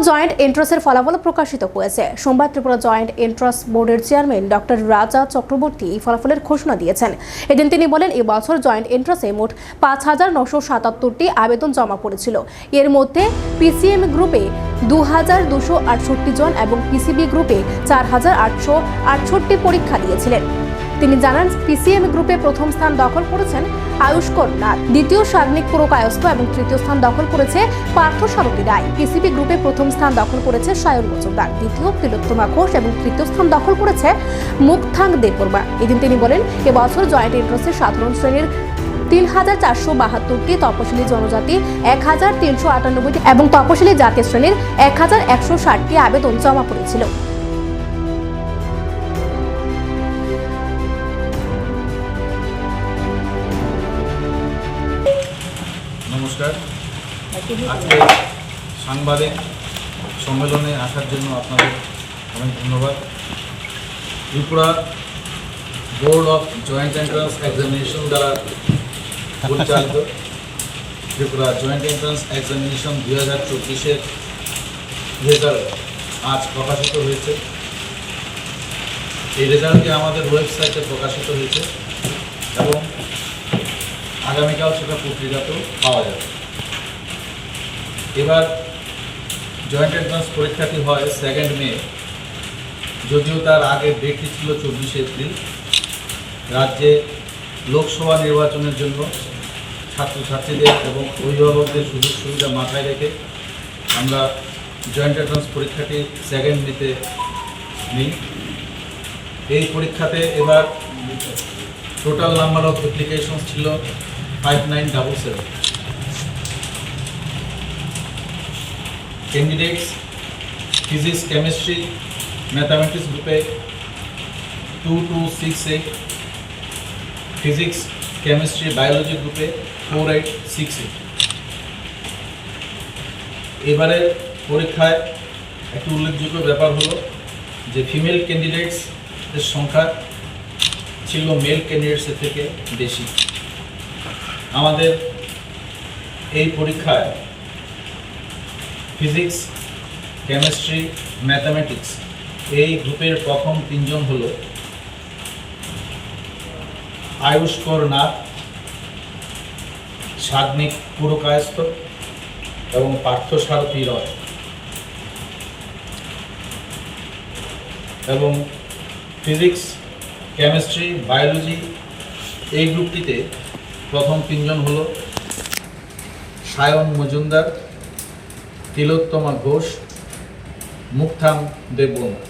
Joint এন্ট্রান্সের ফলাফল প্রকাশিত হয়েছে। সোমবার ত্রিপুরা জয়েন্ট এন্ট্রান্স বোর্ডের চেয়ারম্যান ডক্টর রাজা চক্রবর্তী এই ফলাফলের ঘোষণা দিয়েছেন। এদিন তিনি বলেন, এবছর জয়েন্ট এন্ট্রান্সে মোট ৫,৯৭৭টি আবেদন জমা পড়েছিল। এর মধ্যে পিসিএম গ্রুপে ২,২৬৮ জন এবং পিসিবি গ্রুপে ৪,৮৬৮ পরীক্ষা দিয়েছিলেন। তিনি জানান, পিসিএম গ্রুপে প্রথম স্থান দখল করেছেন আয়ুষ্কর নাথ, দ্বিতীয় সাগ্নিক পুরকায়স্থ এবং তৃতীয় স্থান দখল করেছে পার্থসারথী রায়। পিসিবি গ্রুপে প্রথম স্থান দখল করেছে সায়ন মজুমদার, দ্বিতীয় তিলোত্তমা ঘোষ এবং তৃতীয় স্থান দখল করেছে মুকথাং দেববর্মা। এদিন তিনি বলেন, এবছর জয়েন্ট এন্ট্রান্সের সাধারণ শ্রেণীর ৩,৪৭২টি, তপশিলি জনজাতি ১,৩৯৮টি এবং তপশিলি জাতীয় শ্রেণীর ১,১৬০টি আবেদন জমা পড়েছিল। নমস্কার। আজকে সাংবাদিক সম্মেলনে আসার জন্য আপনাদের অনেক ধন্যবাদ। Tripura board of joint entrance examination দ্বারা পরিচালিত ত্রিপুরা জয়েন্ট এন্ট্রান্স এক্সামিনেশন 2024-এর রেজাল্ট আজ প্রকাশিত হয়েছে। এই রেজাল্টটি আমাদের ওয়েবসাইটে প্রকাশিত হয়েছে এবং আগামীকাল সেটা পত্রিকাতেও পাওয়া যাবে। এবার জয়েন্ট এন্ট্রান্স পরীক্ষাটি হয় 2 মে, যদিও তার আগের ডেটটি ছিল 24 এপ্রিল। রাজ্যে লোকসভা নির্বাচনের জন্য ছাত্রছাত্রীদের এবং অভিভাবকদের সুযোগ সুবিধা মাথায় রেখে আমরা জয়েন্ট এন্ট্রান্স পরীক্ষাটি 2 মেতে নিই। এই পরীক্ষাতে এবার টোটাল নাম্বার অফ অ্যাপ্লিকেশন ছিল 5977। ক্যান্ডিডেটস ফিজিক্স, কেমিস্ট্রি, ম্যাথামেটিক্স গ্রুপে 2268, ফিজিক্স, কেমিস্ট্রি, বায়োলজি গ্রুপে 4868। এবারের পরীক্ষায় একটি উল্লেখযোগ্য ব্যাপার হলো যে ফিমেল ক্যান্ডিডেটসের সংখ্যা ছিল মেল ক্যান্ডিডেটসের থেকে বেশি। আমাদের এই পরীক্ষায় ফিজিক্স, কেমিস্ট্রি, ম্যাথামেটিক্স এই গ্রুপের প্রথম 3 জন হল আয়ুষ্কর নাথ, সাগ্নিক পুরকায়স্থ এবং পার্থসারথী রায়। এবং ফিজিক্স, কেমিস্ট্রি, বায়োলজি এই গ্রুপটিতে প্রথম 3 জন হল সায়ন মজুমদার, তিলোত্তমা ঘোষ, মুকথাং দেববর্মা।